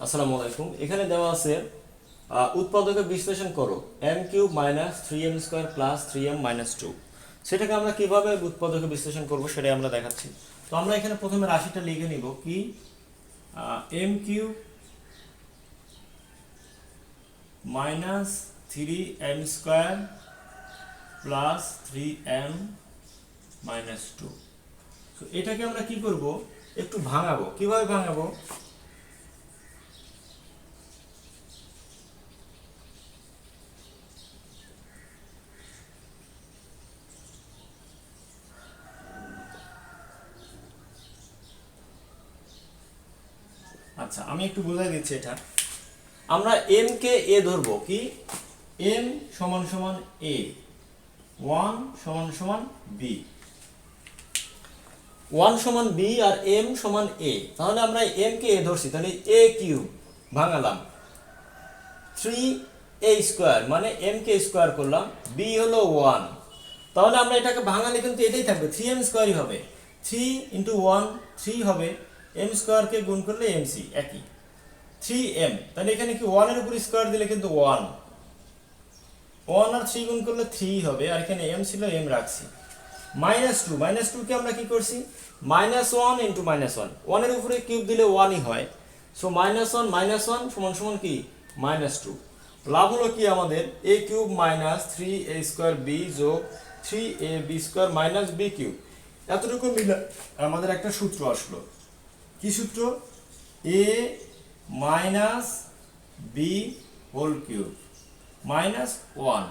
আসসালামু আলাইকুম। এখানে দেওয়া আছে উৎপাদকে বিশ্লেষণ করো m³ minus 3m square plus 3m minus 2। সেটাকে আমরা কিভাবে উৎপাদকে বিশ্লেষণ করব সেটাই আমরা দেখাচ্ছি। তো আমরা এখানে প্রথমে রাশিটা লিখে নিব কি m³ minus 3m square plus 3m minus 2। তো এটাকে আমরা কি করব, একটু ভাঙাবো। কিভাবে ভাঙাবো? আচ্ছা, আমি একটু বোঝাই দিচ্ছি। এটা আমরা m কে a ধরবো কি m সমান সমান a, 1 সমান সমান b, 1 সমান b আর m সমান a। তাহলে আমরা m কে a ধরছি, তাহলে a কিউব ভাঙালাম, 3a স্কোয়ার মানে m কে স্কোয়ার করলাম, b হলো 1। তাহলে আমরা এটাকে ভাঙালে কিন্তু এটাই থাকবে, 3m স্কোয়ারই হবে। 3 ইন্টু 1 3 হবে, m স্কোয়ারকে গুণ করলে mc একই 3m। তাহলে এখানে কি 1 এর উপর স্কোয়ার দিলে কিন্তু 1 আর 3 গুণ করলে 3 হবে, আর এখানে m ছিল m রাখছি। মাইনাস 2 কে আমরা কি করছি, -1 ইন্টু -1, 1 এর উপরে কিউব দিলে 1ই হয়। সো -1 সমান সমান কি -2। লাভ হলো কি আমাদের a cube minus 3a square b যোগ 3ab square minus b cube. এতটুকু মিলে আমাদের একটা সূত্র আসলো। কি সূত্র? a minus b whole cube minus 1।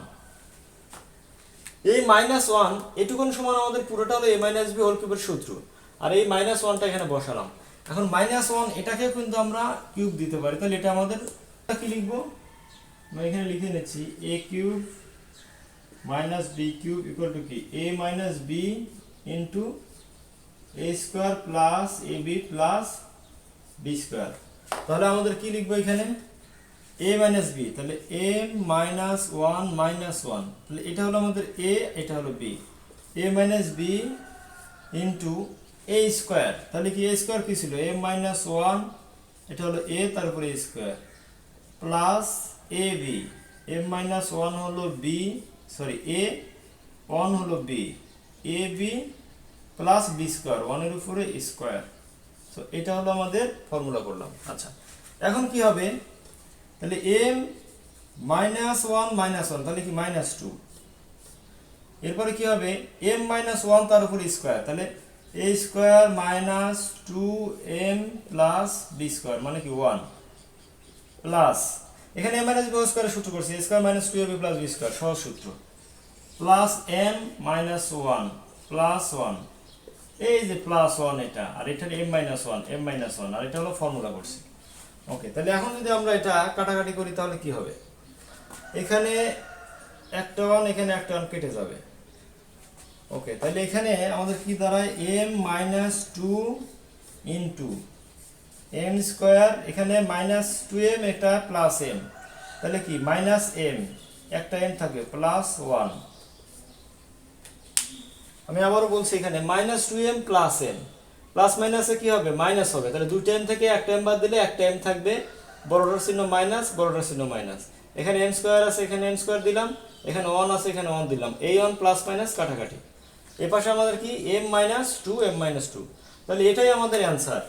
এই -1 এটুকুন সমান আমাদের পুরোটা হলো a মাইনাস b হোল কিউবের সূত্র, আর এই -1টা এখানে বসালাম। এখন -1 এটাকে কিন্তু আমরা কিউব দিতে পারি, তাহলে এটা আমাদের কি লিখবো, আমরা এখানে লিখে নিচ্ছি a cube minus b cube equal to কি a minus b into a square plus ab plus b square. তাহলে আমাদের কি লিখবো এখানে a মাইনাস b, তাহলে a মাইনাস 1 মাইনাস 1, তাহলে এটা হলো আমাদের a, এটা হলো b, a minus b into a square. তাহলে কি a স্কোয়ার কি ছিল, a মাইনাস 1, এটা হলো a তারপরে a square plus ab, a minus 1 হলো b, সরি a 1 হলো b, ab plus b square, 1 এর উপরে স্কোয়ার। তো এটা হলো আমাদের ফর্মুলা করলাম। আচ্ছা, এখন কি হবে, তাহলে m -1 তাহলে কি -2। এরপরে কি হবে m -1 তার উপর স্কোয়ার, তাহলে a square minus 2m plus b square মানে কি 1 প্লাস, এখানে m মাইনাস b স্কোয়ারের সূত্র করছি, a square minus 2ab plus b square সহজ সূত্র, প্লাস m -1 প্লাস 1, এই যে প্লাস 1 এটা, আর এটা m-1 আর এটা হলো ফর্মুলা করছি। ওকে, তাহলে এখন যদি আমরা এটা কাটাকাটি করি তাহলে কি হবে, এখানে একটা 1 এখানে একটা 1 কেটে যাবে। ওকে, তাহলে এখানে আমাদের কি দাঁড়ায় m-2 ইন্টু m স্কোয়ার, এখানে -2m এটা প্লাস m, তাহলে কি মাইনাস m, একটা m থাকবে প্লাস 1। আমি আবারও বলছি এখানে -2m প্লাস m, প্লাস মাইনাসে কি হবে মাইনাস হবে, তাহলে দুইটা m থেকে একটা m বাদ দিলে একটা m থাকবে, বড়টার চিহ্ন মাইনাস, বড়টার চিহ্ন মাইনাস। এখানে m স্কোয়ার আছে, এখানে m স্কোয়ার দিলাম, এখানে 1 আছে, এখানে 1 দিলাম, এই 1 প্লাস মাইনাস কাটাকাটি। এ পাশে আমাদের কি m-2, তাহলে এটাই আমাদের অ্যান্সার।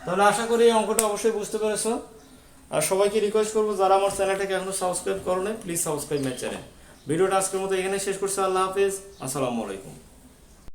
তাহলে আশা করি এই অঙ্কটা অবশ্যই বুঝতে পেরেছো। আর সবাইকে রিকোয়েস্ট করবো যারা আমার চ্যানেলটাকে এখনো সাবস্ক্রাইব করো নাই, প্লিজ সাবস্ক্রাইব মাই চ্যানেল। ভিডিওটা আজকের মতো এখানে শেষ করছি। আল্লাহ হাফেজ, আসসালামু আলাইকুম।